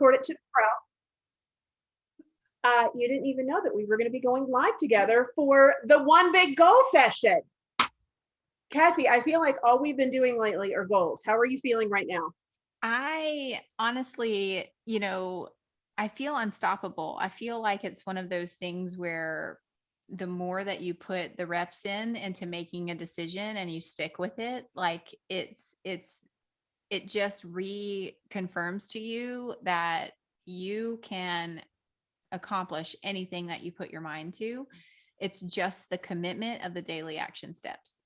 record it to the crowd. You didn't even know that we were going to be going live together for the One Big Goal session. Cassie, I feel like all we've been doing lately are goals. How are you feeling right now? I honestly, I feel unstoppable. I feel like it's one of those things where the more that you put the reps into making a decision and you stick with it, like it just reconfirms to you that you can accomplish anything that you put your mind to. It's just the commitment of the daily action steps.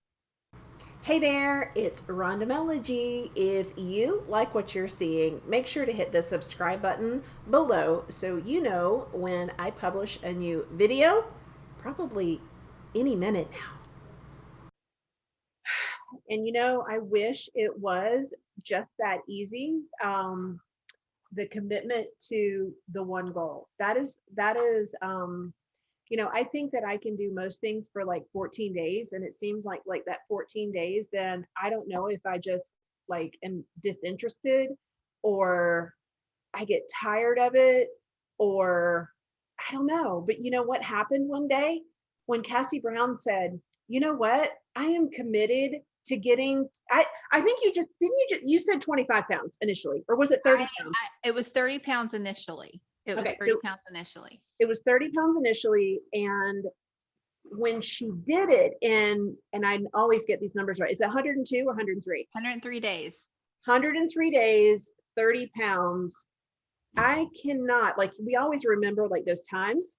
Hey there, it's Rhonda Melogy. If you like what you're seeing, make sure to hit the subscribe button below so you know when I publish a new video, probably any minute now. And I wish it was just that easy. The commitment to the one goal. I think that I can do most things for like 14 days. And it seems like that 14 days, then I don't know if I just like am disinterested or I get tired of it or I don't know. But you know what happened one day when Cassie Brown said, you know what? I am committed to getting, I think you said 25 pounds initially, or was it 30 pounds? It was 30 pounds initially. It was Okay, 30 so pounds initially. it was 30 pounds initially. And when she did it and I always get these numbers right. Is it 102 or 103? 103 days. 103 days, 30 pounds. I cannot, like, we always remember like those times.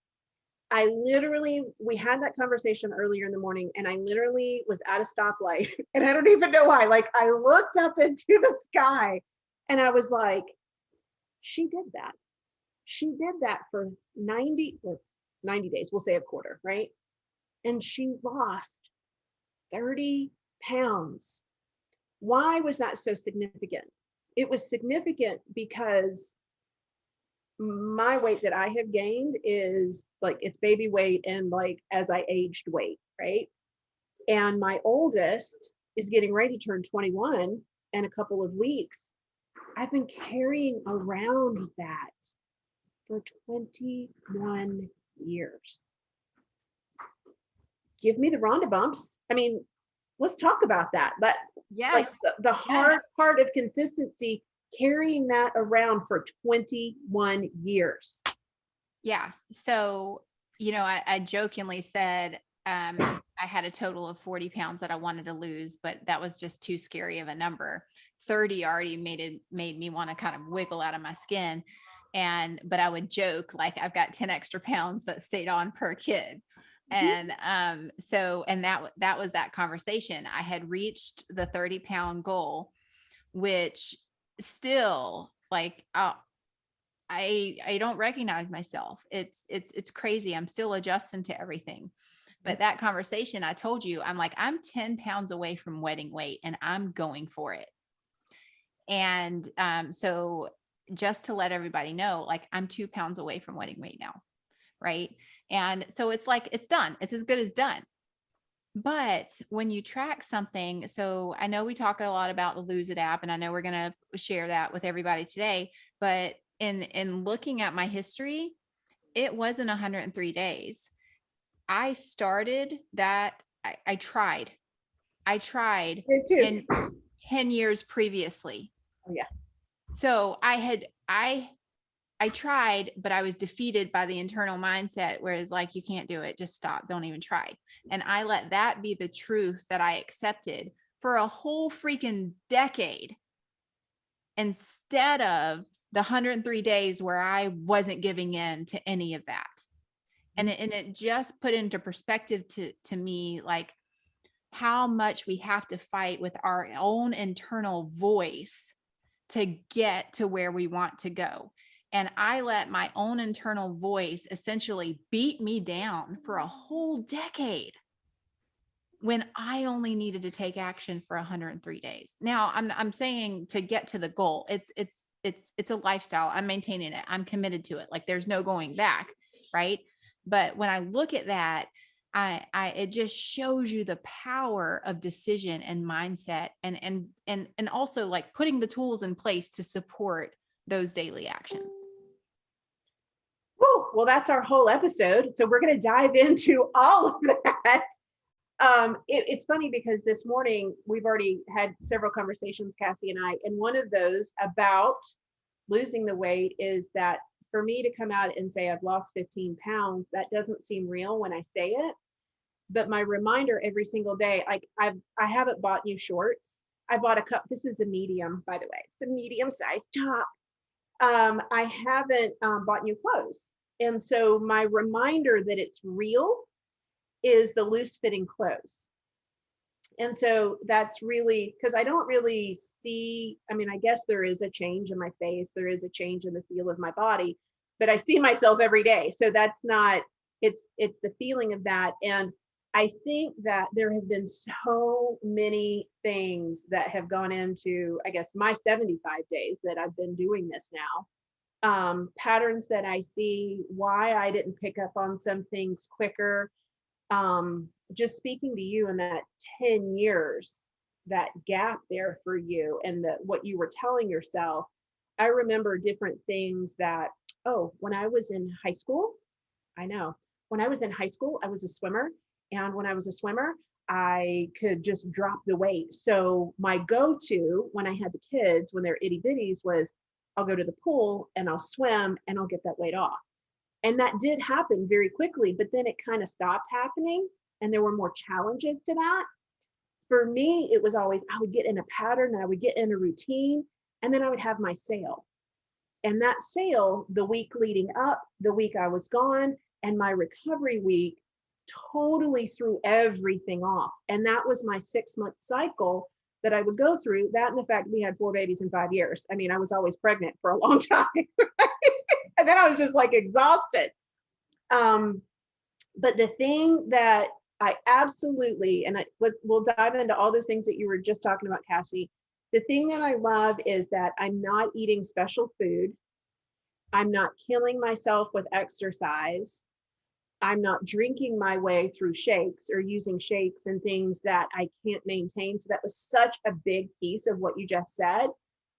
We had that conversation earlier in the morning and I literally was at a stoplight and I don't even know why. Like I looked up into the sky and I was like, she did that. She did that for 90 days. We'll say a quarter, right? And she lost 30 pounds. Why was that so significant? It was significant because my weight that I have gained is like it's baby weight and like as I aged weight, right? And my oldest is getting ready to turn 21 in a couple of weeks. I've been carrying around that for 21 years. Give me the Rhonda bumps. I mean, let's talk about that. But like Yes. the hard part of consistency, carrying that around for 21 years. Yeah. So, I jokingly said I had a total of 40 pounds that I wanted to lose, but that was just too scary of a number. 30 already made me want to kind of wiggle out of my skin. But I would joke like I've got 10 extra pounds that stayed on per kid. And that was that conversation. I had reached the 30-pound goal, which still like I don't recognize myself. It's crazy. I'm still adjusting to everything. But that conversation, I told you, I'm like, I'm 10 pounds away from wedding weight and I'm going for it. And so just to let everybody know, like I'm 2 pounds away from wedding weight now. Right. And so it's like, it's done. It's as good as done. But when you track something, so I know we talk a lot about the Lose It app, and I know we're going to share that with everybody today, but in looking at my history, it wasn't 103 days. I started that. I tried 10 years previously. Oh yeah. So I tried, but I was defeated by the internal mindset, whereas like, you can't do it. Just stop. Don't even try. And I let that be the truth that I accepted for a whole freaking decade instead of the 103 days where I wasn't giving in to any of that. And it just put into perspective to me, like how much we have to fight with our own internal voice to get to where we want to go. And I let my own internal voice essentially beat me down for a whole decade when I only needed to take action for 103 days. Now I'm saying to get to the goal, it's a lifestyle. I'm maintaining it. I'm committed to it. Like there's no going back. Right. But when I look at that, it just shows you the power of decision and mindset and also like putting the tools in place to support those daily actions. Whew, well, that's our whole episode. So we're going to dive into all of that. It's funny because this morning we've already had several conversations, Cassie and I, and one of those about losing the weight is that for me to come out and say I've lost 15 pounds, that doesn't seem real when I say it. But my reminder every single day, like I haven't bought new shorts. I bought a cup. This is a medium, by the way. It's a medium sized top. I haven't bought new clothes. And so my reminder that it's real is the loose fitting clothes. And so that's really because I don't really see, I mean, I guess there is a change in my face, there is a change in the feel of my body, but I see myself every day. So that's not, it's the feeling of that. And I think that there have been so many things that have gone into, I guess, my 75 days that I've been doing this now. Patterns that I see, why I didn't pick up on some things quicker. Just speaking to you in that 10 years, that gap there for you and what you were telling yourself, I remember different things that, oh, when I was in high school, when I was in high school, I was a swimmer. And when I was a swimmer, I could just drop the weight. So my go-to when I had the kids, when they're itty bitties, was I'll go to the pool and I'll swim and I'll get that weight off. And that did happen very quickly, but then it kind of stopped happening and there were more challenges to that. For me, it was always, I would get in a pattern and I would get in a routine and then I would have my sale. And that sale, the week leading up, the week I was gone, and my recovery week totally threw everything off. And that was my 6-month cycle that I would go through. That and the fact we had 4 babies in 5 years. I mean, I was always pregnant for a long time. And then I was just like exhausted. But the thing that I absolutely, and we'll dive into all those things that you were just talking about, Cassie. The thing that I love is that I'm not eating special food. I'm not killing myself with exercise. I'm not drinking my way through shakes or using shakes and things that I can't maintain. So that was such a big piece of what you just said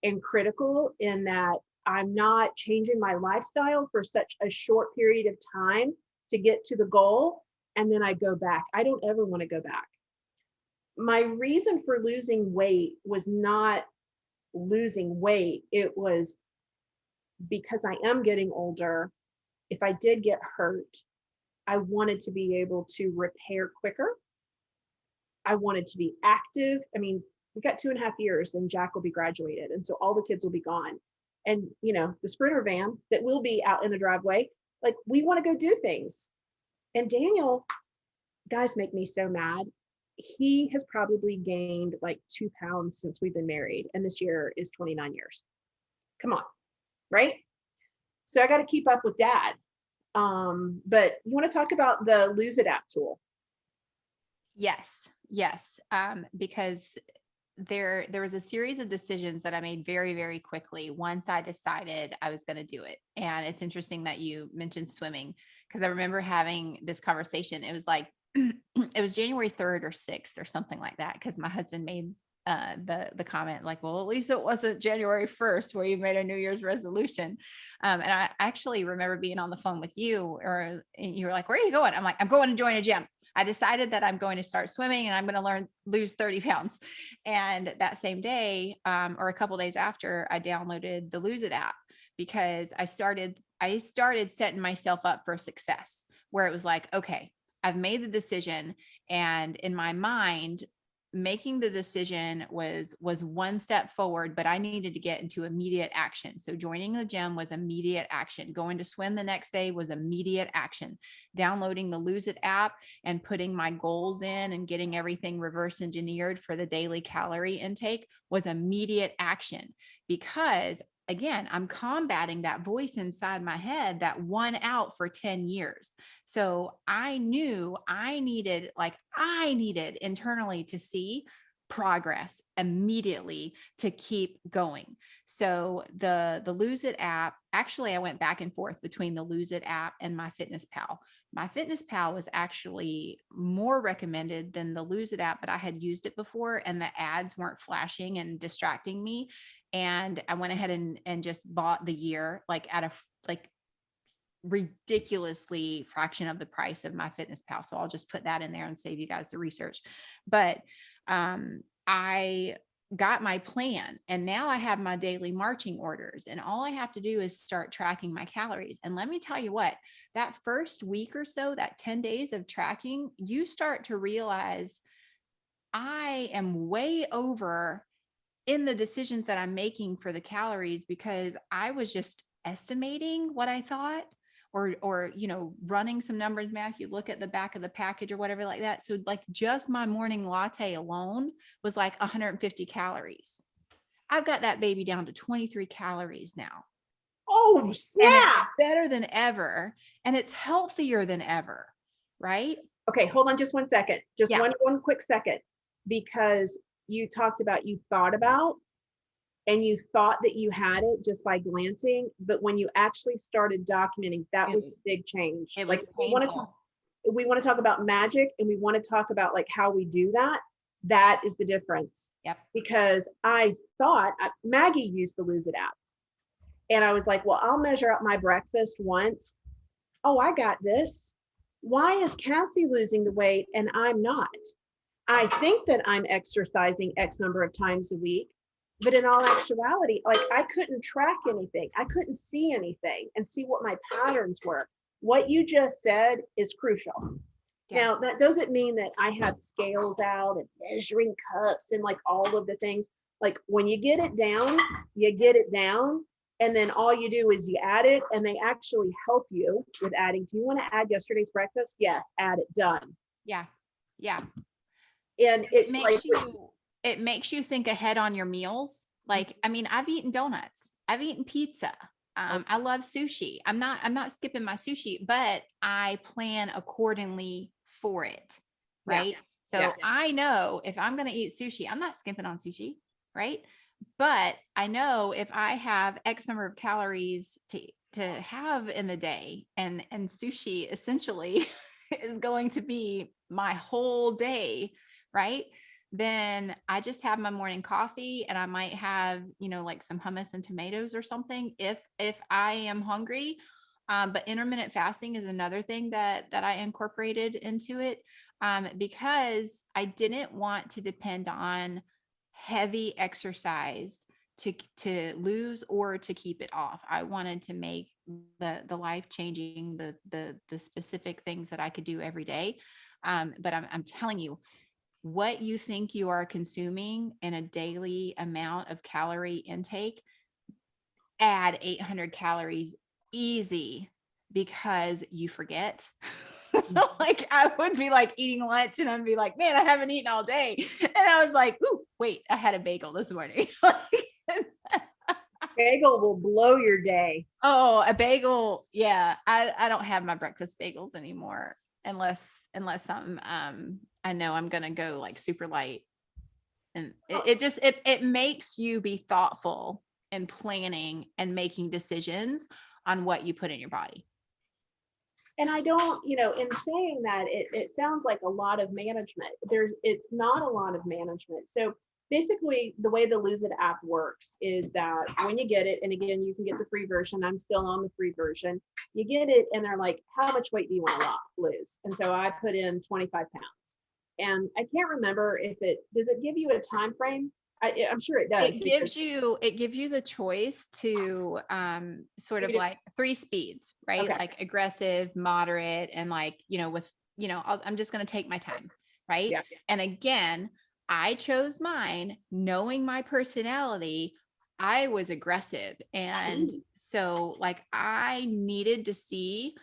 and critical in that I'm not changing my lifestyle for such a short period of time to get to the goal. And then I go back. I don't ever want to go back. My reason for losing weight was not losing weight. It was because I am getting older. If I did get hurt, I wanted to be able to repair quicker. I wanted to be active. I mean, we've got 2.5 years and Jack will be graduated. And so all the kids will be gone. And, you know, the Sprinter van that will be out in the driveway, like we want to go do things. And Daniel, guys make me so mad. He has probably gained like 2 pounds since we've been married. And this year is 29 years. Come on, right? So I got to keep up with dad. But you want to talk about the Lose It app tool? Yes. Because there was a series of decisions that I made very, very quickly once I decided I was going to do it. And it's interesting that you mentioned swimming because I remember having this conversation. It was like, it was January 3rd or 6th or something like that. Cause my husband made the comment like, well, at least it wasn't January 1st where you made a New Year's resolution. And I actually remember being on the phone with you and you were like, where are you going? I'm like, I'm going to join a gym. I decided that I'm going to start swimming and I'm going to lose 30 pounds. And that same day, or a couple of days after, I downloaded the Lose It app because I started setting myself up for success where it was like, okay, I've made the decision. And in my mind, making the decision was one step forward, but I needed to get into immediate action. So joining the gym was immediate action. Going to swim the next day was immediate action. Downloading the Lose It app and putting my goals in and getting everything reverse engineered for the daily calorie intake was immediate action because again, I'm combating that voice inside my head that won out for 10 years. So I knew I needed internally to see progress immediately to keep going. So the Lose It app, actually, I went back and forth between the Lose It app and My Fitness Pal. My Fitness Pal was actually more recommended than the Lose It app, but I had used it before and the ads weren't flashing and distracting me. And I went ahead and just bought the year, like at a like ridiculously fraction of the price of my Fitness Pal. So I'll just put that in there and save you guys the research. But I got my plan, and now I have my daily marching orders, and all I have to do is start tracking my calories. And let me tell you what, that first week or so, that 10 days of tracking, you start to realize I am way over in the decisions that I'm making for the calories, because I was just estimating what I thought, or running some numbers math. You look at the back of the package or whatever like that. So like just my morning latte alone was like 150 calories. I've got that baby down to 23 calories now. Oh, And it's snap. better than ever, and it's healthier than ever, right? Okay, hold on just 1 second. Just Yeah. one quick second, because you talked about, you thought about, and you thought that you had it just by glancing, but when you actually started documenting, that was a big change. It Like was we want to painful. talk about magic, and we want to talk about like how we do that. That is the difference. Yep. Because I thought Maggie used the Lose It app, and I was like, well, I'll measure out my breakfast once. Oh, I got this. Why is Cassie losing the weight and I'm not? I think that I'm exercising X number of times a week, but in all actuality, like I couldn't track anything. I couldn't see anything and see what my patterns were. What you just said is crucial. Yeah. Now, that doesn't mean that I have scales out and measuring cups and like all of the things. Like when you get it down, you get it down. And then all you do is you add it, and they actually help you with adding. Do you want to add yesterday's breakfast? Yes, add it, done. Yeah. Yeah. And It like, makes you think ahead on your meals. Like, I mean, I've eaten donuts, I've eaten pizza. I love sushi. I'm not skipping my sushi, but I plan accordingly for it. Right. Yeah. So Yeah. I know if I'm going to eat sushi, I'm not skimping on sushi. Right. But I know if I have X number of calories to have in the day, and sushi essentially is going to be my whole day, right? Then I just have my morning coffee, and I might have, like some hummus and tomatoes or something if I am hungry. But intermittent fasting is another thing that I incorporated into it, because I didn't want to depend on heavy exercise to lose or to keep it off. I wanted to make the life changing, the specific things that I could do every day. But I'm telling you, what you think you are consuming in a daily amount of calorie intake, add 800 calories easy, because you forget. Like I would be like eating lunch, and I'd be like, man, I haven't eaten all day. And I was like, ooh, wait, I had a bagel this morning. bagel will blow your day. Oh, a bagel. Yeah. I don't have my breakfast bagels anymore, unless I know I'm going to go like super light. And it makes you be thoughtful and planning and making decisions on what you put in your body. And I don't, in saying that, it sounds like a lot of management. It's not a lot of management. So basically the way the Lose It app works is that when you get it, and again, you can get the free version. I'm still on the free version. You get it, and they're like, how much weight do you want to lose? And so I put in 25 pounds. And I can't remember does it give you a time frame? I'm sure it does. It gives you the choice to sort of like 3 speeds, right? Okay. Like aggressive, moderate, and like, I'm just going to take my time. Right. Yeah. And again, I chose mine knowing my personality. I was aggressive. And so like I needed to see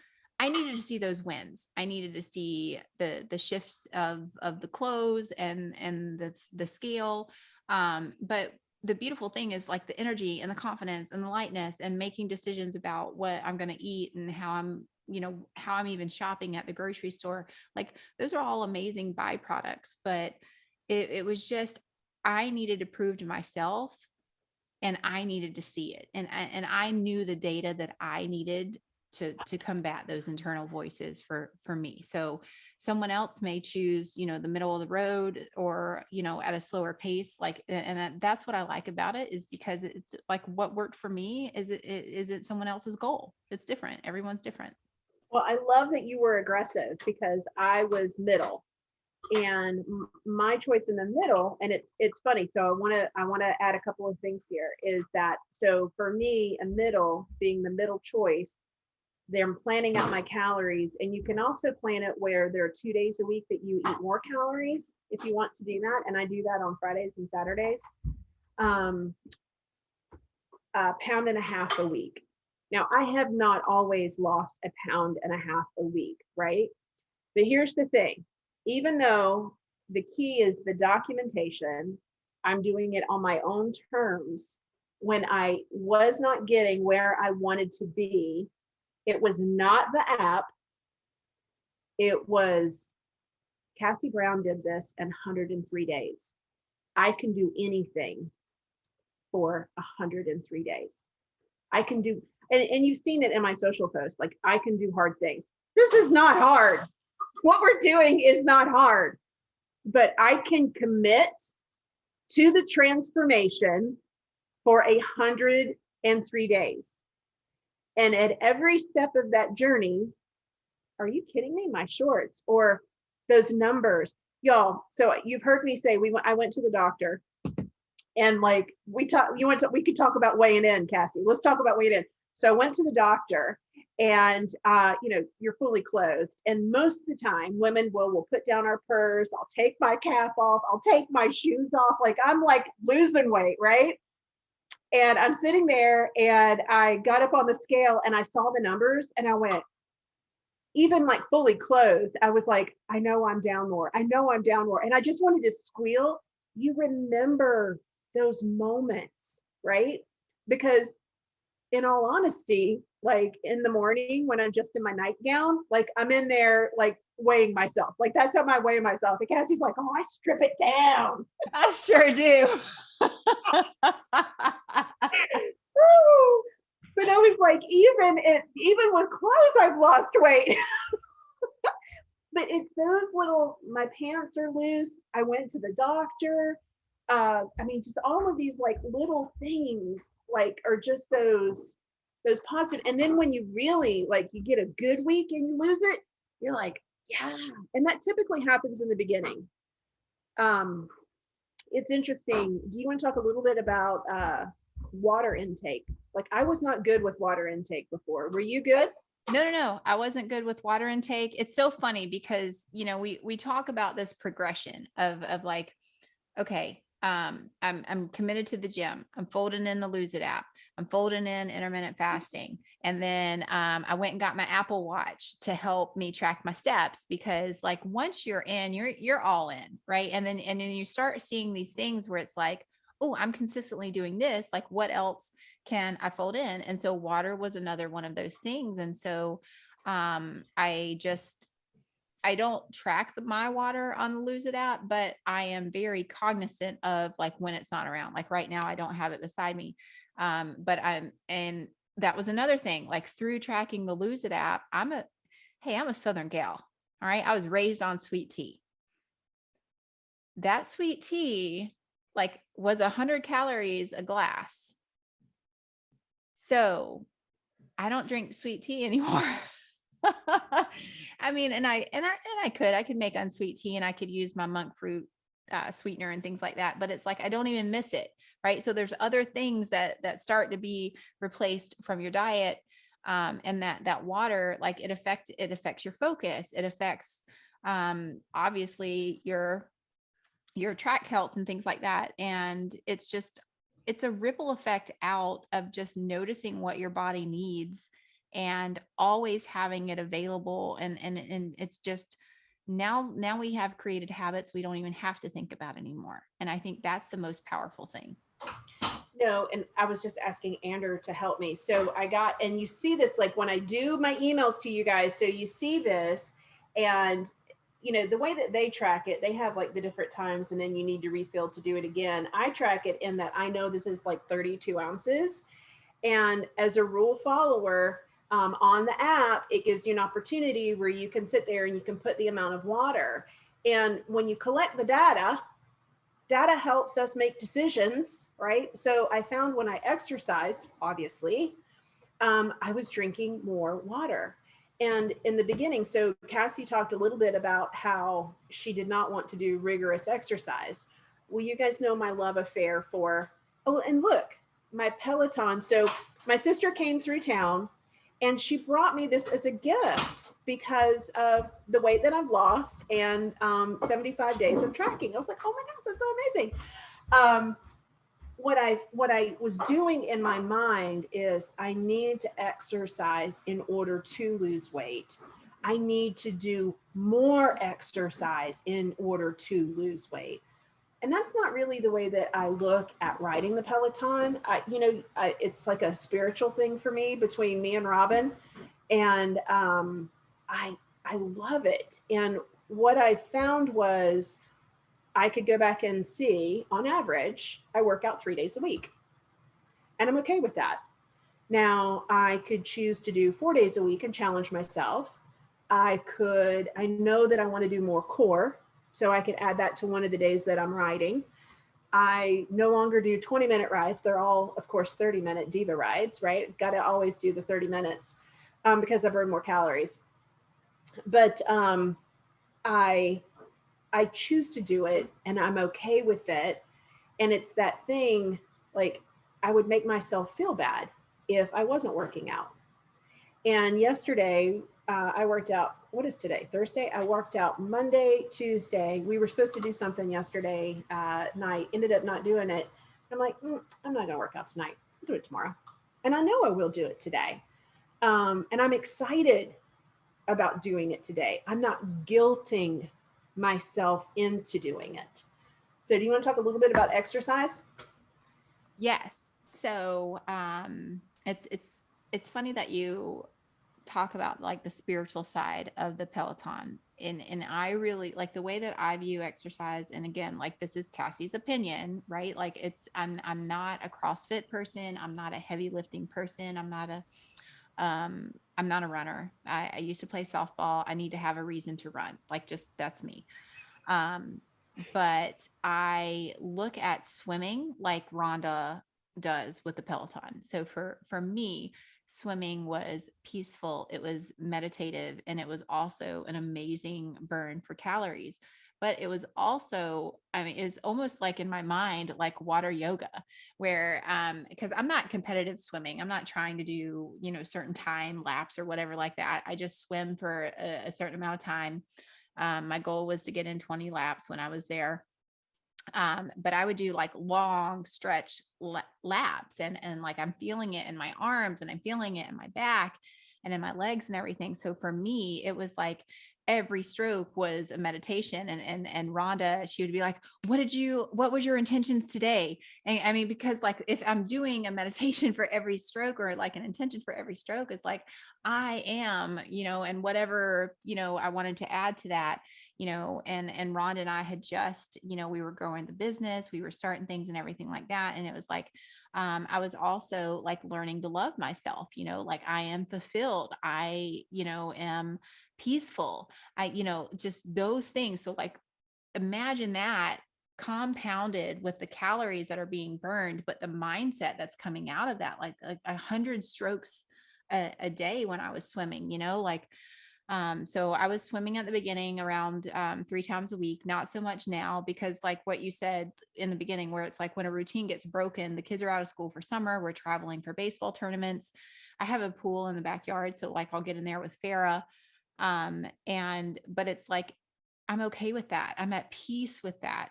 those wins. I needed to see the shifts of the clothes and the scale. But the beautiful thing is like the energy and the confidence and the lightness and making decisions about what I'm going to eat and how I'm even shopping at the grocery store. Like those are all amazing byproducts, but it was just, I needed to prove to myself, and I needed to see it. And I knew the data that I needed to combat those internal voices for me. So someone else may choose, you know, the middle of the road, or, you know, at a slower pace. Like, and that's what I like about it, is because it's like what worked for me isn't someone else's goal. It's different. Everyone's different. Well, I love that you were aggressive, because I was middle, and my choice in the middle, and it's funny. So I want to add a couple of things here, is that, so for me, a middle being the middle choice, they're planning out my calories, and you can also plan it where there are 2 days a week that you eat more calories if you want to do that. And I do that on Fridays and Saturdays. A pound and a half a week. Now, I have not always lost a pound and a half a week, right? But here's the thing, even though the key is the documentation, I'm doing it on my own terms. When I was not getting where I wanted to be, it was not the app. It was Cassie Brown did this in 103 days. I can do anything for 103 days. I can do, and you've seen it in my social posts, like I can do hard things. This is not hard. What we're doing is not hard, but I can commit to the transformation for 103 days. And at every step of that journey, are you kidding me? My shorts, or those numbers, y'all. So you've heard me say, I went to the doctor, and like we could talk about weighing in, Cassie. Let's talk about weighing in. So I went to the doctor, and you know, you're fully clothed. And most of the time, women will put down our purse. I'll take my cap off. I'll take my shoes off. Like I'm like losing weight, right? And I'm sitting there, and I got up on the scale, and I saw the numbers, and I went, even like fully clothed, I was like, I know I'm down more. I know I'm down more. And I just wanted to squeal. You remember those moments, right? Because in all honesty, like in the morning when I'm just in my nightgown, like I'm in there like weighing myself. Like that's how I weigh myself. And Cassie's like, oh, I strip it down. I sure do. But I was like, even with clothes, I've lost weight. But it's those little, my pants are loose. I went to the doctor. I mean, just all of these like little things, like, are just those positive. And then when you really like, you get a good week and you lose it, you're like, yeah. And that typically happens in the beginning. It's interesting. Do you want to talk a little bit about water intake? Like I was not good with water intake before. Were you good? No. I wasn't good with water intake. It's so funny because, you know, we talk about this progression of like, okay, I'm committed to the gym. I'm folding in the Lose It app. I'm folding in intermittent fasting. And then I went and got my Apple Watch to help me track my steps, because like once you're in, you're all in, right? And then you start seeing these things where it's like, oh, I'm consistently doing this. Like what else can I fold in? And so water was another one of those things. And so I don't track my water on the Lose It app, but I am very cognizant of like when it's not around. Like right now, I don't have it beside me. And that was another thing, like through tracking the Lose It app, I'm a Southern gal. All right. I was raised on sweet tea. That sweet tea like was 100 calories a glass. So I don't drink sweet tea anymore. I mean, and I could make unsweet tea, and I could use my monk fruit sweetener and things like that, but it's like I don't even miss it, right? So there's other things that start to be replaced from your diet, and that water, like it affects your focus. It affects obviously your tract health and things like that, and it's a ripple effect out of just noticing what your body needs and always having it available. And it's just now we have created habits we don't even have to think about anymore. And I think that's the most powerful thing. No, and I was just asking Andrew to help me. So and you see this, like when I do my emails to you guys, so you see this, and you know, the way that they track it, they have like the different times, and then you need to refill to do it again. I track it in that I know this is like 32 ounces. And as a rule follower, On the app, it gives you an opportunity where you can sit there and you can put the amount of water. And when you collect the data helps us make decisions, right? So I found when I exercised, obviously, I was drinking more water. And in the beginning, so Cassie talked a little bit about how she did not want to do rigorous exercise. Well, you guys know my love affair for, oh, and look, my Peloton. So my sister came through town and she brought me this as a gift because of the weight that I've lost and 75 days of tracking. I was like, oh my gosh, that's so amazing. Um, what I was doing in my mind is I need to exercise in order to lose weight. I need to do more exercise in order to lose weight. And that's not really the way that I look at riding the Peloton. It's like a spiritual thing for me between me and Robin, and I love it. And what I found was I could go back and see, on average, I work out 3 days a week. And I'm okay with that. Now, I could choose to do 4 days a week and challenge myself. I know that I want to do more core, so I could add that to one of the days that I'm riding. I no longer do 20-minute rides. They're all, of course, 30-minute diva rides, right? Got to always do the 30 minutes because I burn more calories. But I choose to do it and I'm okay with it. And it's that thing, like, I would make myself feel bad if I wasn't working out. And yesterday, I worked out. What is today? Thursday? I worked out Monday, Tuesday. We were supposed to do something yesterday night, ended up not doing it. I'm like, I'm not going to work out tonight. I'll do it tomorrow. And I know I will do it today. And I'm excited about doing it today. I'm not guilting myself into doing it. So do you want to talk a little bit about exercise? Yes. So it's funny that you talk about like the spiritual side of the Peloton. And I really like the way that I view exercise. And again, like this is Cassie's opinion, right? Like I'm not a CrossFit person. I'm not a heavy lifting person. I'm not a runner. I used to play softball. I need to have a reason to run. Like just that's me. But I look at swimming like Rhonda does with the Peloton. So for me, swimming was peaceful, it was meditative, and it was also an amazing burn for calories. But it was also, I mean, it's almost like in my mind, like water yoga, where because I'm not competitive swimming. I'm not trying to do, certain time laps or whatever like that. I just swim for a certain amount of time. My goal was to get in 20 laps when I was there. But I would do like long stretch laps and like I'm feeling it in my arms and I'm feeling it in my back and in my legs and everything. So for me, it was like every stroke was a meditation. And Rhonda, she would be like, what was your intentions today? And I mean, because like if I'm doing a meditation for every stroke or like an intention for every stroke is like, I am, and whatever, I wanted to add to that, and Rhonda and I had just, we were growing the business, we were starting things and everything like that. And it was like, I was also like learning to love myself, like I am fulfilled. I, am peaceful. I, just those things. So like, imagine that compounded with the calories that are being burned, but the mindset that's coming out of that, like 100 strokes a day when I was swimming, so I was swimming at the beginning around 3 times a week, not so much now because like what you said in the beginning, where it's like when a routine gets broken, the kids are out of school for summer, we're traveling for baseball tournaments. I have a pool in the backyard. So like I'll get in there with Farah. But it's like, I'm okay with that. I'm at peace with that.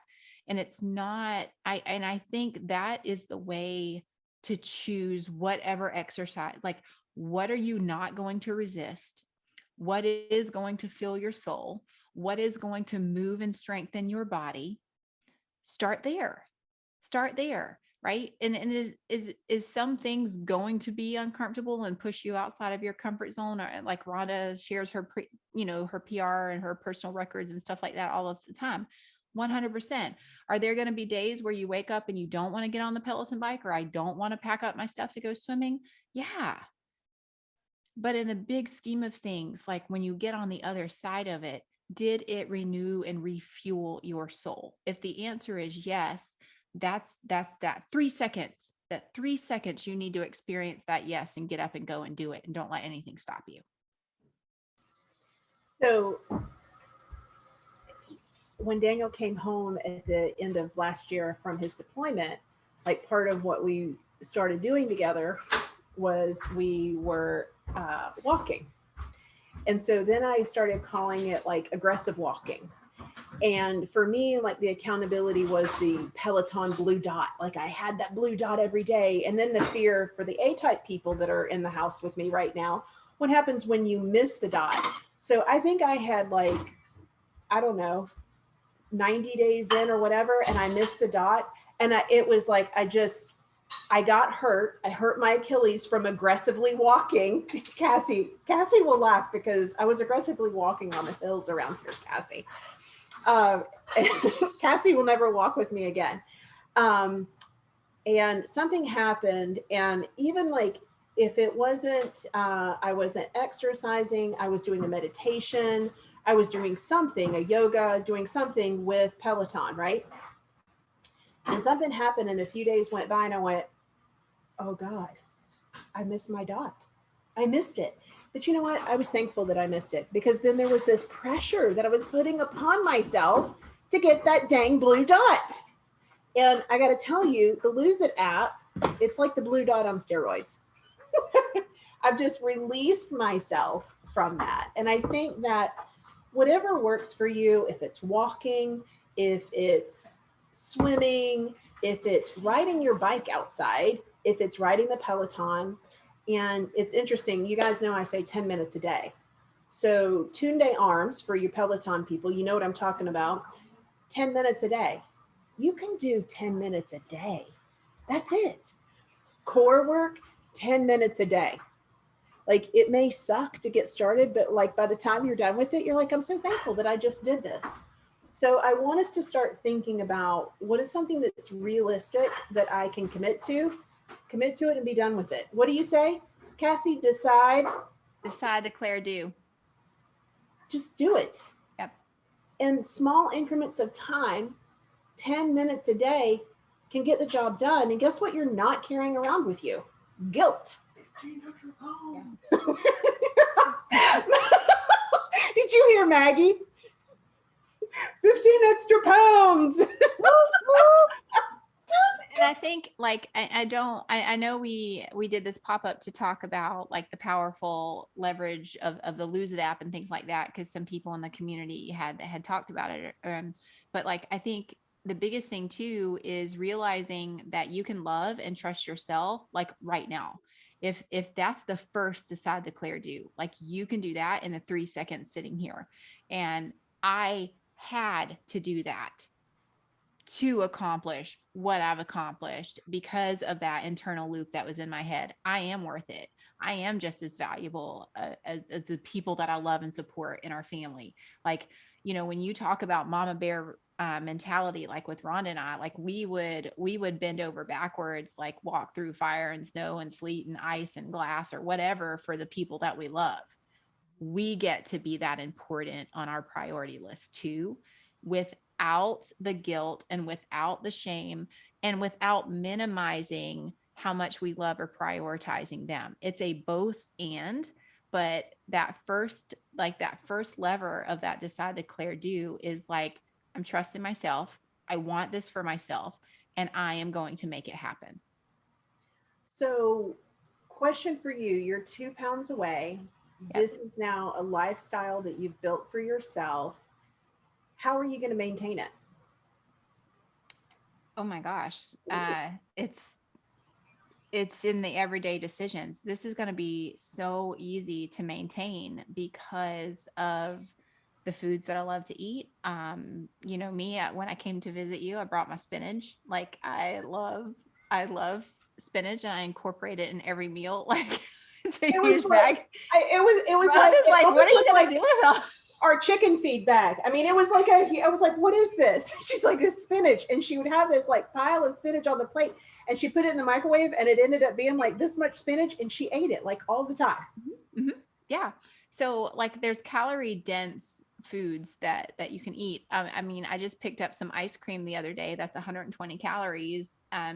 And it's not, I think that is the way to choose whatever exercise, like, what are you not going to resist? What is going to fill your soul? What is going to move and strengthen your body? Start there. Start there. Right. And is some things going to be uncomfortable and push you outside of your comfort zone? Or like Rhonda shares her, her PR and her personal records and stuff like that all of the time. 100%. Are there going to be days where you wake up and you don't want to get on the Peloton bike, or I don't want to pack up my stuff to go swimming? Yeah. But in the big scheme of things, like when you get on the other side of it, did it renew and refuel your soul? If the answer is yes, that's that 3 seconds. That 3 seconds you need to experience that yes and get up and go and do it, and don't let anything stop you. So when Daniel came home at the end of last year from his deployment, like part of what we started doing together was we were walking. And so then I started calling it like aggressive walking. And for me, like the accountability was the Peloton blue dot. Like I had that blue dot every day. And then the fear for the A-type people that are in the house with me right now, what happens when you miss the dot? So I think I had like, I don't know, 90 days in or whatever, and I missed the dot. And it was like, I got hurt. I hurt my Achilles from aggressively walking. Cassie will laugh because I was aggressively walking on the hills around here, Cassie. Cassie will never walk with me again. And something happened. And even like, if it wasn't, I wasn't exercising, I was doing a meditation, I was doing something, a yoga, doing something with Peloton, right? And something happened and a few days went by and I went, oh God, I missed my dot. I missed it. But you know what? I was thankful that I missed it, because then there was this pressure that I was putting upon myself to get that dang blue dot. And I got to tell you, the Lose It app, it's like the blue dot on steroids. I've just released myself from that. And I think that whatever works for you, if it's walking, if it's swimming, if it's riding your bike outside, if it's riding the Peloton. And it's interesting, you guys know I say 10 minutes a day. So Tunde arms for you Peloton people, you know what I'm talking about. 10 minutes a day. You can do 10 minutes a day. That's it. Core work, 10 minutes a day. Like it may suck to get started, but like by the time you're done with it, you're like, I'm so thankful that I just did this. So I want us to start thinking about what is something that's realistic that I can commit to it and be done with it. What do you say, Cassie? Decide, declare, do. Just do it. Yep. In small increments of time, 10 minutes a day can get the job done. And guess what you're not carrying around with you? Guilt. Yeah. Did you hear Maggie? 15 extra pounds. And I think like, I know we did this pop-up to talk about like the powerful leverage of the Lose It app and things like that, because some people in the community had talked about it. But like, I think the biggest thing too is realizing that you can love and trust yourself like right now. If that's the first decide, declare, do, like you can do that in the 3 seconds sitting here. And I had to do that to accomplish what I've accomplished because of that internal loop that was in my head. I am worth it. I am just as valuable as the people that I love and support in our family. Like, you know, when you talk about mama bear mentality, like with Rhonda and I, like we would bend over backwards, like walk through fire and snow and sleet and ice and glass or whatever for the people that we love. We get to be that important on our priority list too, without the guilt and without the shame and without minimizing how much we love or prioritizing them. It's a both and, but that first lever of that decide, declare, do is like, I'm trusting myself. I want this for myself and I am going to make it happen. So question for you, you're 2 pounds away. Yep. This is now a lifestyle that you've built for yourself. How are you going to maintain it? Oh my gosh. It's in the everyday decisions. This is going to be so easy to maintain because of the foods that I love to eat. You know, me, when I came to visit you, I brought my spinach. Like I love spinach and I incorporate it in every meal. Like it's a huge bag. It was like what are you going to do with it? our chicken feed bag. I mean, it was like I was like, what is this? She's like, it's spinach. And she would have this like pile of spinach on the plate and she put it in the microwave and it ended up being like this much spinach and she ate it like all the time. Mm-hmm. Yeah. So like there's calorie dense foods that you can eat. I mean, I just picked up some ice cream the other day. That's 120 calories.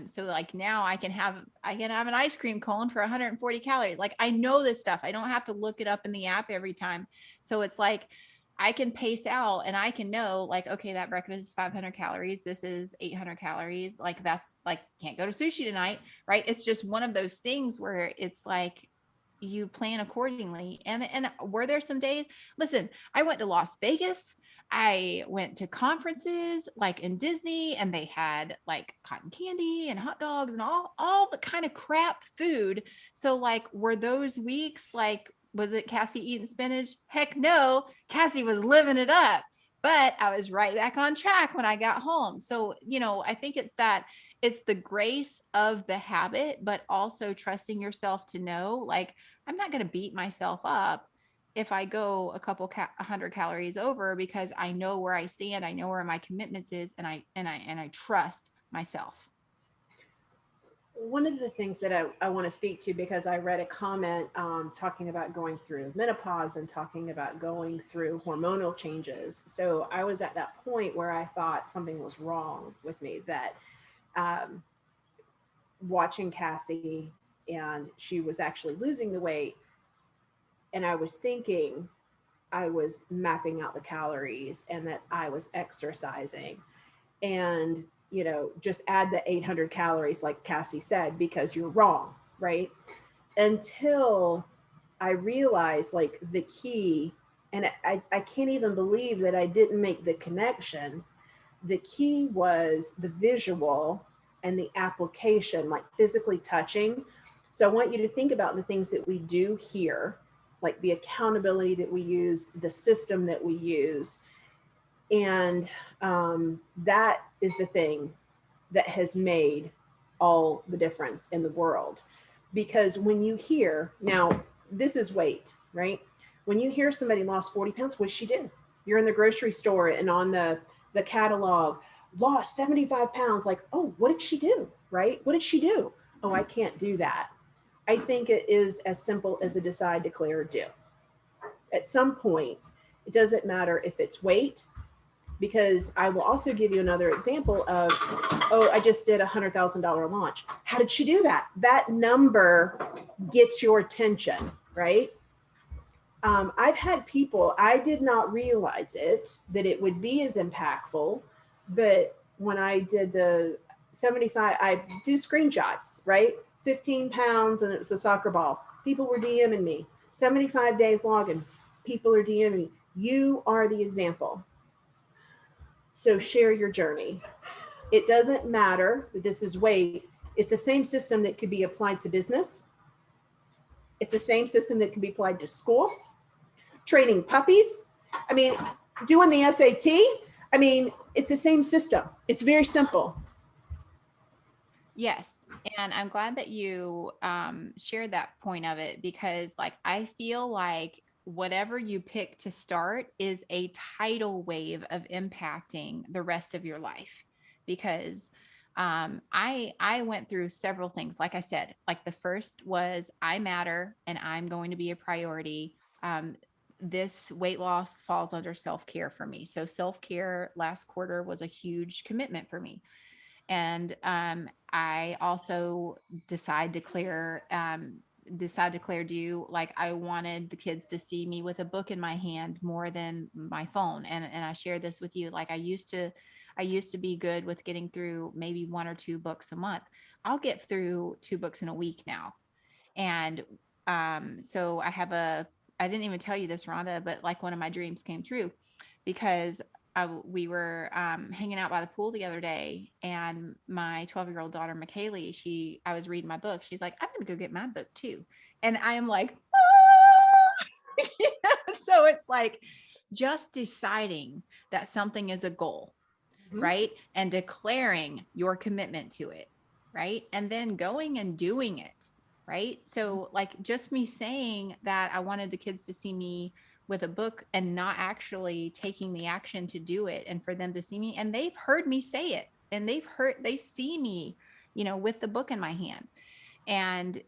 So like now I can have an ice cream cone for 140 calories. Like I know this stuff. I don't have to look it up in the app every time. So it's like I can pace out and I can know like, okay, that breakfast is 500 calories. This is 800 calories. Like that's like, can't go to sushi tonight. Right. It's just one of those things where it's like, you plan accordingly. And were there some days, listen, I went to Las Vegas. I went to conferences like in Disney and they had like cotton candy and hot dogs and all the kind of crap food. So like, were those weeks like, was it Cassie eating spinach? Heck no, Cassie was living it up. But I was right back on track when I got home. So, I think it's the grace of the habit, but also trusting yourself to know, like, I'm not going to beat myself up if I go a couple 100 calories over, because I know where I stand. I know where my commitments is. And I trust myself. One of the things that I want to speak to, because I read a comment talking about going through menopause and talking about going through hormonal changes. So I was at that point where I thought something was wrong with me, that um, watching Cassie and she was actually losing the weight. And I was thinking I was mapping out the calories and that I was exercising. And, just add the 800 calories, like Cassie said, because you're wrong, right? Until I realized like the key, and I can't even believe that I didn't make the connection. The key was the visual and the application, like physically touching. So I want you to think about the things that we do here, like the accountability that we use, the system that we use. And that is the thing that has made all the difference in the world. Because when you hear, now this is weight, right? When you hear somebody lost 40 pounds, what did she do? You're in the grocery store and on the catalog, lost 75 pounds. Like, oh, what did she do? Right? What did she do? Oh, I can't do that. I think it is as simple as a decide, declare, do. At some point, it doesn't matter if it's weight, because I will also give you another example of, oh, I just did $100,000 launch. How did she do that? That number gets your attention, right? I've had people, I did not realize that it would be as impactful, but when I did the 75, I do screenshots, right? 15 pounds and it was a soccer ball. People were DMing me. 75 days logging. People are DMing me. You are the example. So share your journey. It doesn't matter that this is weight. It's the same system that could be applied to business. It's the same system that can be applied to school, training puppies. I mean, doing the SAT. I mean, it's the same system. It's very simple. Yes. And I'm glad that you shared that point of it, because like, I feel like whatever you pick to start is a tidal wave of impacting the rest of your life. Because I went through several things. Like I said, like the first was I matter and I'm going to be a priority. This weight loss falls under self-care for me. So self-care last quarter was a huge commitment for me. And I also decide declare do, like I wanted the kids to see me with a book in my hand more than my phone. And I shared this with you. Like I used to be good with getting through maybe one or two books a month. I'll get through two books in a week now. And so I didn't even tell you this, Rhonda, but like one of my dreams came true, because we were hanging out by the pool the other day, and my 12-year-old daughter, McKaylee, I was reading my book. She's like, I'm going to go get my book too. And I am like, ah! So it's like just deciding that something is a goal, right? And declaring your commitment to it, right? And then going and doing it, right? So like just me saying that I wanted the kids to see me with a book and not actually taking the action to do it, and for them to see me, and they've heard me say it, and they see me, with the book in my hand. And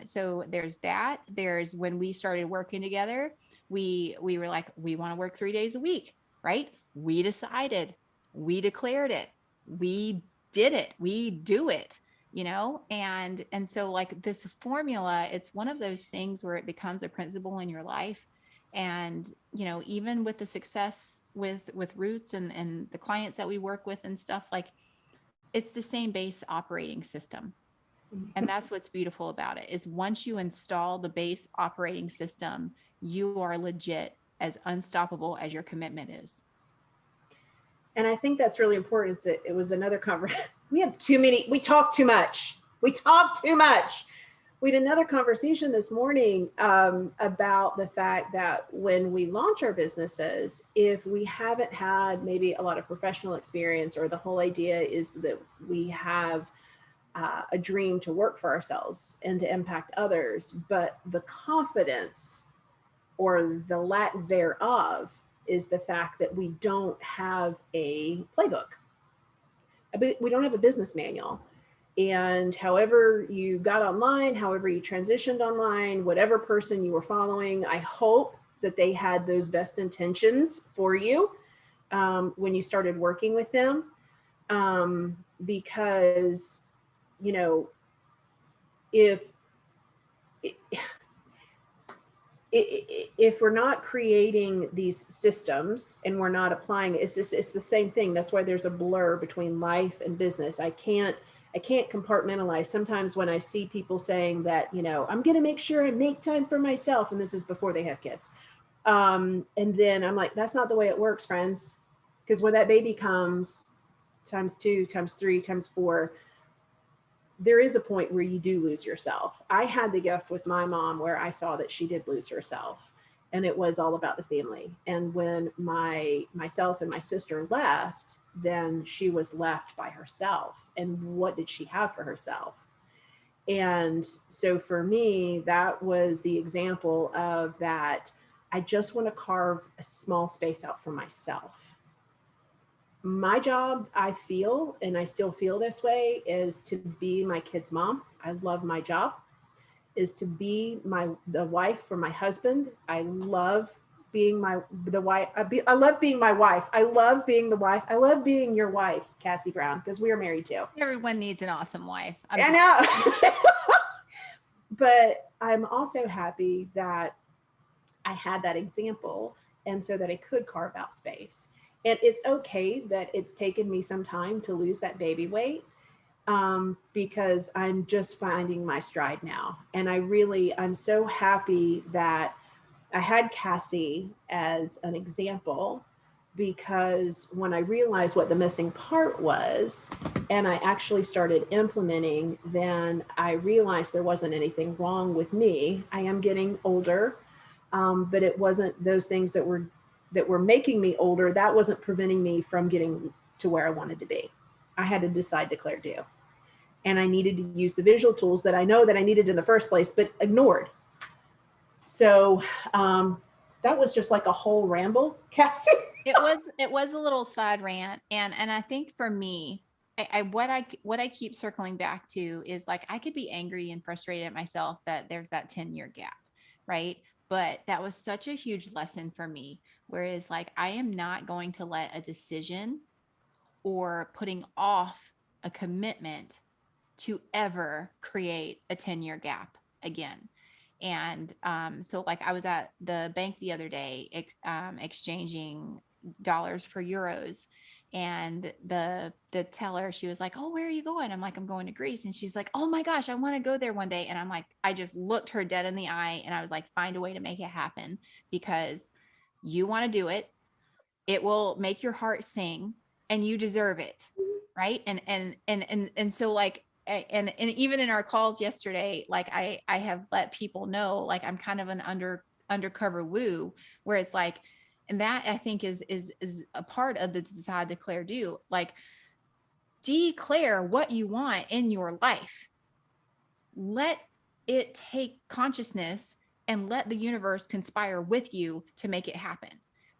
so there's that. There's when we started working together, we were like, we want to work 3 days a week, right? We decided, we declared it, we did it, we do it, and so like this formula, it's one of those things where it becomes a principle in your life. And even with the success with Roots and the clients that we work with and stuff, like it's the same base operating system. And that's what's beautiful about it, is once you install the base operating system, you are legit as unstoppable as your commitment is. And I think that's really important. It was another conversation. We talk too much. We had another conversation this morning about the fact that when we launch our businesses, if we haven't had maybe a lot of professional experience, or the whole idea is that we have a dream to work for ourselves and to impact others, but the confidence or the lack thereof is the fact that we don't have a playbook. We don't have a business manual. And however you got online, however you transitioned online, whatever person you were following, I hope that they had those best intentions for you when you started working with them. Because, if we're not creating these systems and we're not applying it, it's the same thing. That's why there's a blur between life and business. I can't compartmentalize. Sometimes when I see people saying that, I'm going to make sure I make time for myself, and this is before they have kids. And then I'm like, that's not the way it works, friends. Because when that baby comes, times 2, times 3, times 4, there is a point where you do lose yourself. I had the gift with my mom where I saw that she did lose herself, and it was all about the family. And when myself and my sister left, then she was left by herself. And what did she have for herself? And so for me, that was the example of that. I just want to carve a small space out for myself. My job, I feel, and I still feel this way, is to be my kid's mom. I love my job. Is to be the wife for my husband. I love being the wife. I love being my wife. I love being the wife. I love being your wife, Kaci Brown, because we are married too. Everyone needs an awesome wife. I know. But I'm also happy that I had that example, and so that I could carve out space. And it's okay that it's taken me some time to lose that baby weight, because I'm just finding my stride now. And I'm so happy that I had Kaci as an example, because when I realized what the missing part was, and I actually started implementing, then I realized there wasn't anything wrong with me. I am getting older, but it wasn't those things that were making me older. That wasn't preventing me from getting to where I wanted to be. I had to decide, declare, do. And I needed to use the visual tools that I know that I needed in the first place, but ignored. So that was just like a whole ramble, Kaci. It was a little side rant. And I think for me, what I keep circling back to is like, I could be angry and frustrated at myself that there's that 10-year gap, right? But that was such a huge lesson for me. Whereas like, I am not going to let a decision or putting off a commitment to ever create a 10-year gap again. And so like I was at the bank the other day, exchanging dollars for euros. And the teller, she was like, "Oh, where are you going?" I'm like, "I'm going to Greece." And she's like, "Oh my gosh, I want to go there one day." And I'm like, I just looked her dead in the eye and I was like, find a way to make it happen, because you want to do it. It will make your heart sing and you deserve it. Right. And so like, and even in our calls yesterday, like I have let people know, like I'm kind of an undercover woo, where it's like, and that I think is a part of the decide, declare, do. Like, declare what you want in your life. Let it take consciousness and let the universe conspire with you to make it happen.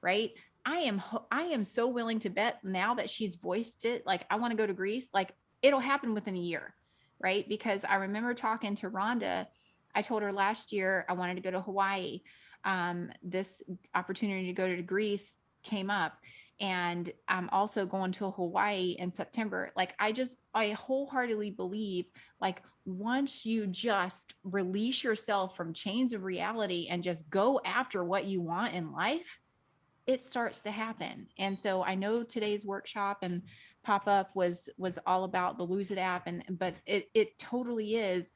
Right. I am so willing to bet now that she's voiced it, like, I want to go to Greece, like it'll happen within a year. Right. Because I remember talking to Rhonda. I told her last year I wanted to go to Hawaii. This opportunity to go to Greece came up, and I'm also going to Hawaii in September. Like, I wholeheartedly believe, like, once you just release yourself from chains of reality and just go after what you want in life, it starts to happen. And so I know today's workshop and pop up was all about the Lose It app, but it totally is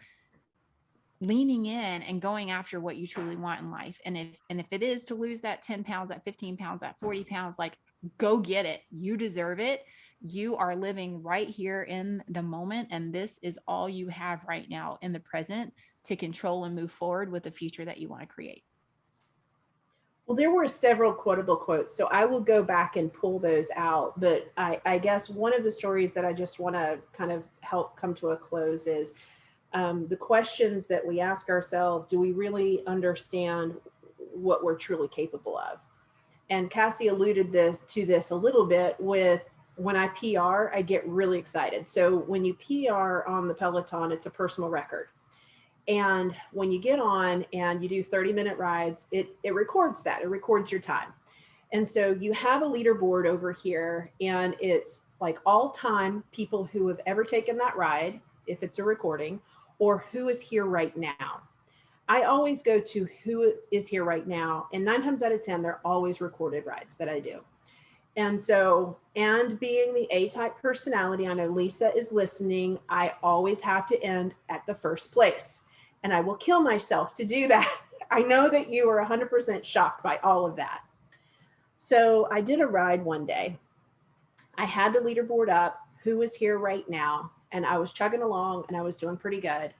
leaning in and going after what you truly want in life. And if it is to lose that 10 pounds, that 15 pounds, that 40 pounds, like, go get it. You deserve it. You are living right here in the moment. And this is all you have right now in the present to control and move forward with the future that you want to create. Well, there were several quotable quotes, so I will go back and pull those out. But I guess one of the stories that I just want to kind of help come to a close is the questions that we ask ourselves: do we really understand what we're truly capable of? And Cassie alluded to this a little bit with, when I PR, I get really excited. So when you PR on the Peloton, it's a personal record. And when you get on and you do 30-minute rides, it records that. It records your time. And so you have a leaderboard over here, and it's like all time people who have ever taken that ride, if it's a recording, or who is here right now. I always go to who is here right now. And 9 times out of 10, they're always recorded rides that I do. And so, and being the A-type personality, I know Lisa is listening, I always have to end at the first place. And I will kill myself to do that. I know that you are 100% shocked by all of that. So I did a ride one day. I had the leaderboard up, who is here right now, and I was chugging along and I was doing pretty good.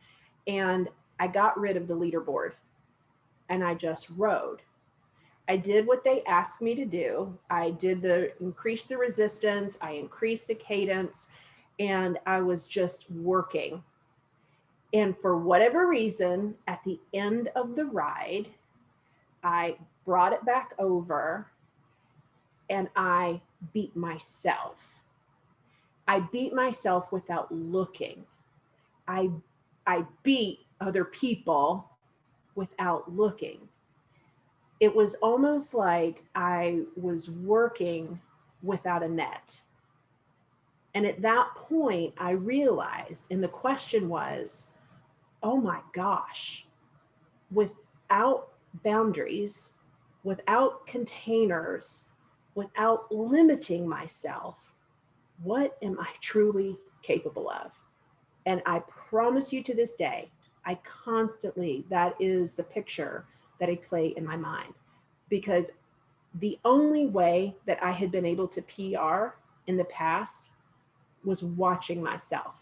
And I got rid of the leaderboard and I just rode. I did what they asked me to do. I did increase the resistance, I increased the cadence, and I was just working. And for whatever reason, at the end of the ride, I brought it back over and I beat myself. I beat myself without looking. I beat other people without looking. It was almost like I was working without a net. And at that point, I realized, and the question was, oh my gosh, without boundaries, without containers, without limiting myself, what am I truly capable of? And I promise you, to this day, I constantly, that is the picture that I play in my mind, because the only way that I had been able to PR in the past was watching myself.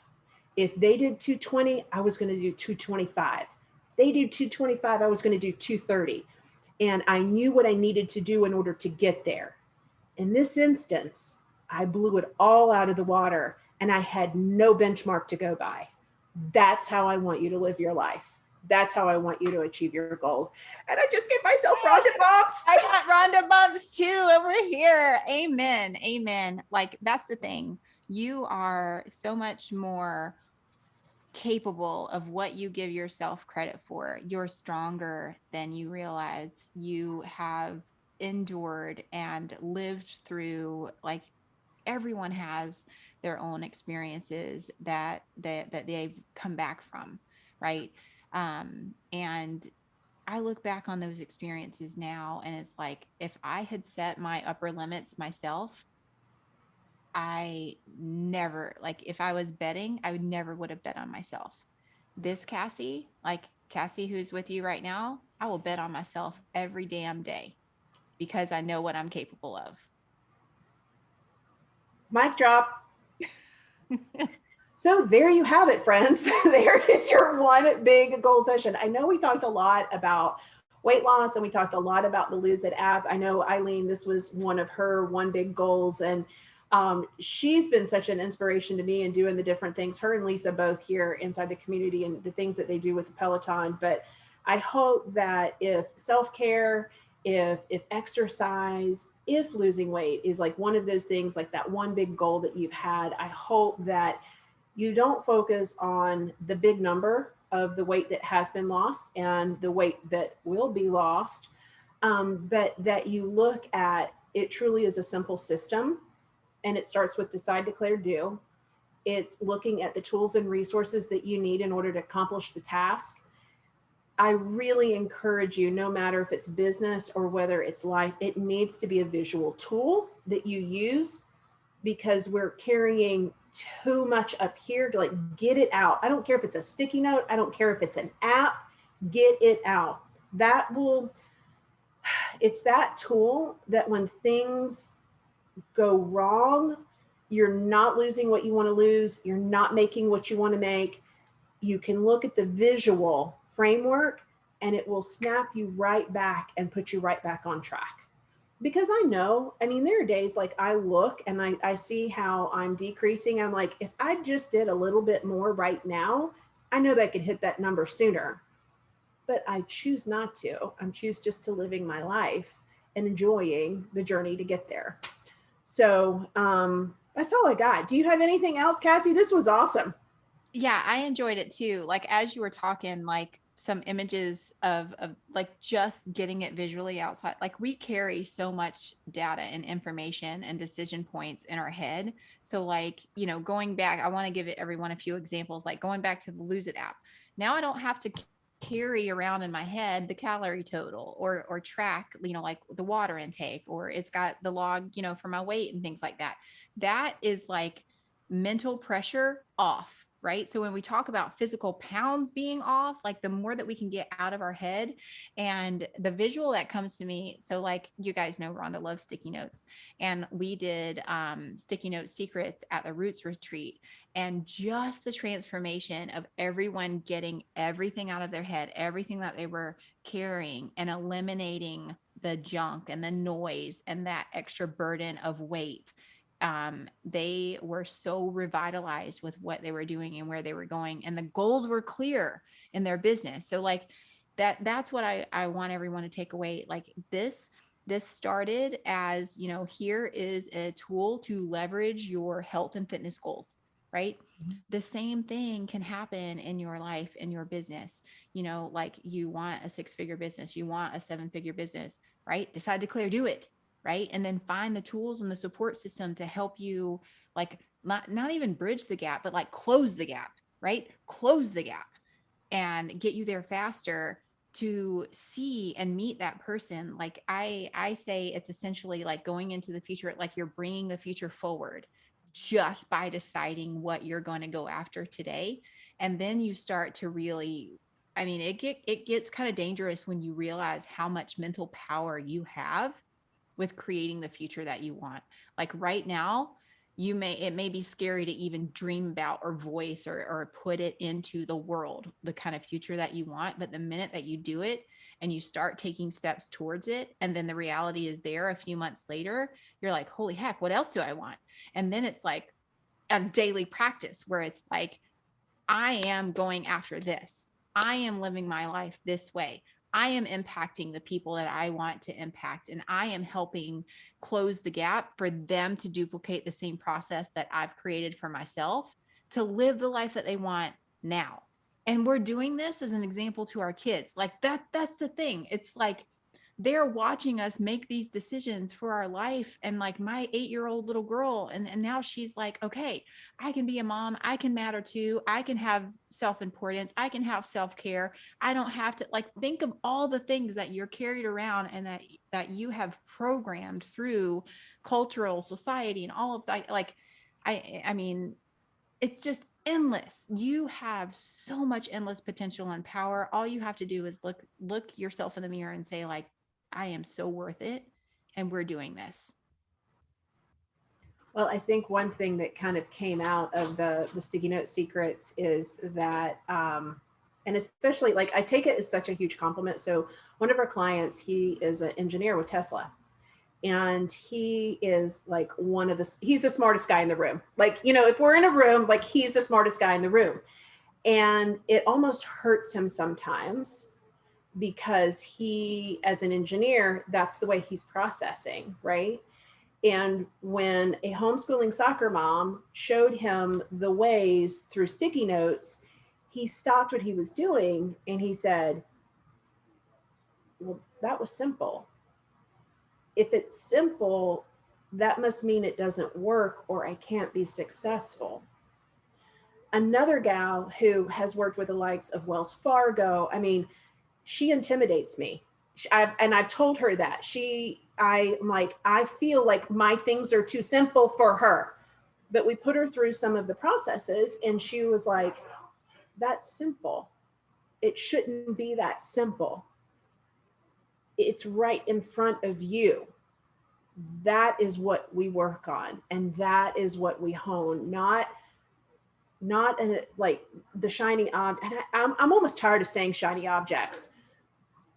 If they did 220, I was going to do 225. They did 225, I was going to do 230. And I knew what I needed to do in order to get there. In this instance, I blew it all out of the water and I had no benchmark to go by. That's how I want you to live your life. That's how I want you to achieve your goals. And I just gave myself Rhonda bumps. I got Rhonda bumps too over here. Amen. Amen. Like, that's the thing. You are so much more capable of what you give yourself credit for. You're stronger than you realize. You have endured and lived through, like, everyone has their own experiences that they've come back from, right? And I look back on those experiences now, and it's like, if I had set my upper limits myself, I never, like, if I was betting, I would have bet on myself. This Cassie, like Cassie, who's with you right now, I will bet on myself every damn day because I know what I'm capable of. Mic drop. So there you have it, friends. There is your one big goal session. I know we talked a lot about weight loss and we talked a lot about the Lose It app. I know Eileen, this was one of her one big goals, and she's been such an inspiration to me in doing the different things. Her and Lisa both here inside the community and the things that they do with the Peloton. But I hope that if self-care, if exercise, if losing weight is like one of those things, like that one big goal that you've had, I hope that you don't focus on the big number of the weight that has been lost and the weight that will be lost, but that you look at it truly as a simple system, and it starts with decide, declare, do. It's looking at the tools and resources that you need in order to accomplish the task. I really encourage you, no matter if it's business or whether it's life, it needs to be a visual tool that you use, because we're carrying too much up here to like get it out. I don't care if it's a sticky note, I don't care if it's an app, get it out. That will, it's that tool that when things go wrong, you're not losing what you want to lose, you're not making what you want to make. You can look at the visual framework and it will snap you right back and put you right back on track. Because I know, I mean, there are days like I look and I see how I'm decreasing. I'm like, if I just did a little bit more right now, I know that I could hit that number sooner. But I choose not to. I choose just to living my life and enjoying the journey to get there. So that's all I got. Do you have anything else, Cassie? This was awesome. Yeah, I enjoyed it too. Like as you were talking, like some images of like just getting it visually outside. Like we carry so much data and information and decision points in our head. So like, you know, going back, I want to give everyone a few examples, like going back to the Lose It app. Now I don't have to carry around in my head the calorie total or track, you know, like the water intake, or it's got the log, you know, for my weight and things like that. That is like mental pressure off. Right. So when we talk about physical pounds being off, like the more that we can get out of our head and the visual that comes to me. So like you guys know, Rhonda loves sticky notes, and we did sticky note secrets at the Roots retreat, and just the transformation of everyone getting everything out of their head, everything that they were carrying, and eliminating the junk and the noise and that extra burden of weight. They were so revitalized with what they were doing and where they were going, and the goals were clear in their business. So like that's what I want everyone to take away. Like this started as, you know, here is a tool to leverage your health and fitness goals, right? The same thing can happen in your life, in your business. You know, like you want a 6-figure business, you want a 7-figure business, right? Decide, declare, do it. Right. And then find the tools and the support system to help you, like not even bridge the gap, but like close the gap, right? Close the gap and get you there faster to see and meet that person. Like I say it's essentially like going into the future, like you're bringing the future forward just by deciding what you're going to go after today. And then you start to really, I mean, it gets kind of dangerous when you realize how much mental power you have with creating the future that you want. Like right now, it may be scary to even dream about or voice or put it into the world, the kind of future that you want. But the minute that you do it and you start taking steps towards it, and then the reality is there a few months later, you're like, holy heck, what else do I want? And then it's like a daily practice where it's like, I am going after this. I am living my life this way. I am impacting the people that I want to impact, and I am helping close the gap for them to duplicate the same process that I've created for myself to live the life that they want now. And we're doing this as an example to our kids. Like that's the thing. It's like they're watching us make these decisions for our life. And like my 8-year-old little girl, and now she's like, okay, I can be a mom. I can matter too. I can have self-importance. I can have self-care. I don't have to, like, think of all the things that you're carried around and that you have programmed through cultural society and all of that. Like, I mean, it's just endless. You have so much endless potential and power. All you have to do is look yourself in the mirror and say, like, I am so worth it. And we're doing this. Well, I think one thing that kind of came out of the sticky note secrets is that, and especially like I take it as such a huge compliment. So one of our clients, he is an engineer with Tesla, and he is like he's the smartest guy in the room. Like, you know, if we're in a room, like he's the smartest guy in the room, and it almost hurts him sometimes because he, as an engineer, that's the way he's processing, right? And when a homeschooling soccer mom showed him the ways through sticky notes, he stopped what he was doing and he said, well, that was simple. If it's simple, that must mean it doesn't work or I can't be successful. Another gal who has worked with the likes of Wells Fargo, I mean, she intimidates me. I've told her that I'm like, I feel like my things are too simple for her. But we put her through some of the processes and she was like, that's simple. It shouldn't be that simple. It's right in front of you. That is what we work on. And that is what we hone, not like the shiny object. And I'm almost tired of saying shiny objects.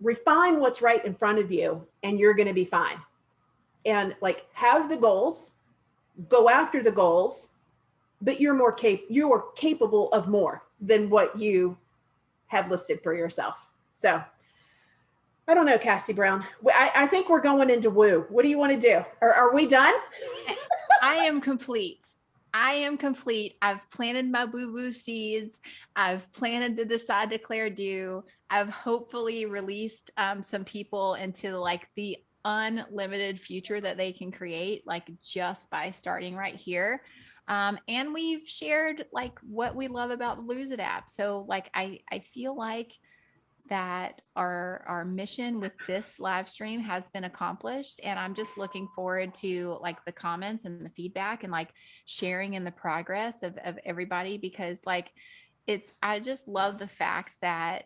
Refine what's right in front of you and you're going to be fine. And like have the goals, go after the goals, but you're capable of more than what you have listed for yourself. So I don't know, Cassie Brown. I think we're going into woo. What do you want to do? Are we done? I am complete. I am complete. I've planted my woo-woo seeds. I've planted the decide, declare, do. I've hopefully released some people into like the unlimited future that they can create, like just by starting right here. And we've shared like what we love about the Lose It app. So like, I feel like that our mission with this live stream has been accomplished, and I'm just looking forward to like the comments and the feedback and like sharing in the progress of everybody, because like I just love the fact that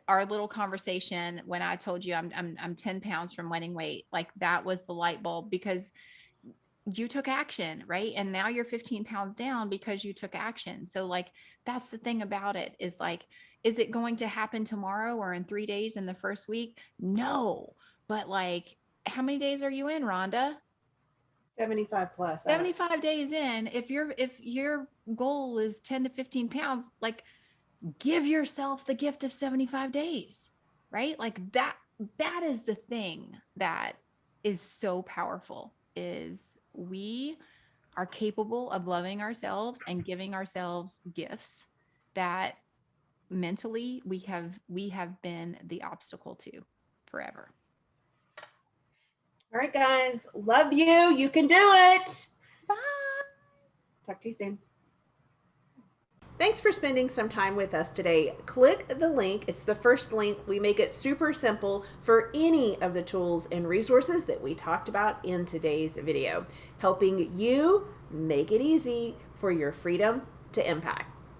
our little conversation when I told you I'm 10 pounds from winning weight, like that was the light bulb, because you took action, right? And now you're 15 pounds down because you took action. So like, that's the thing about it, is like, is it going to happen tomorrow or in 3 days in the first week? No. But like, how many days are you in, Rhonda? 75 plus. 75 days in. If your goal is 10 to 15 pounds, like give yourself the gift of 75 days, right? Like that is the thing that is so powerful, is we are capable of loving ourselves and giving ourselves gifts that mentally we have been the obstacle to forever. All right, guys. Love you. You can do it. Bye. Talk to you soon. Thanks for spending some time with us today. Click the link. It's the first link. We make it super simple for any of the tools and resources that we talked about in today's video, helping you make it easy for your freedom to impact.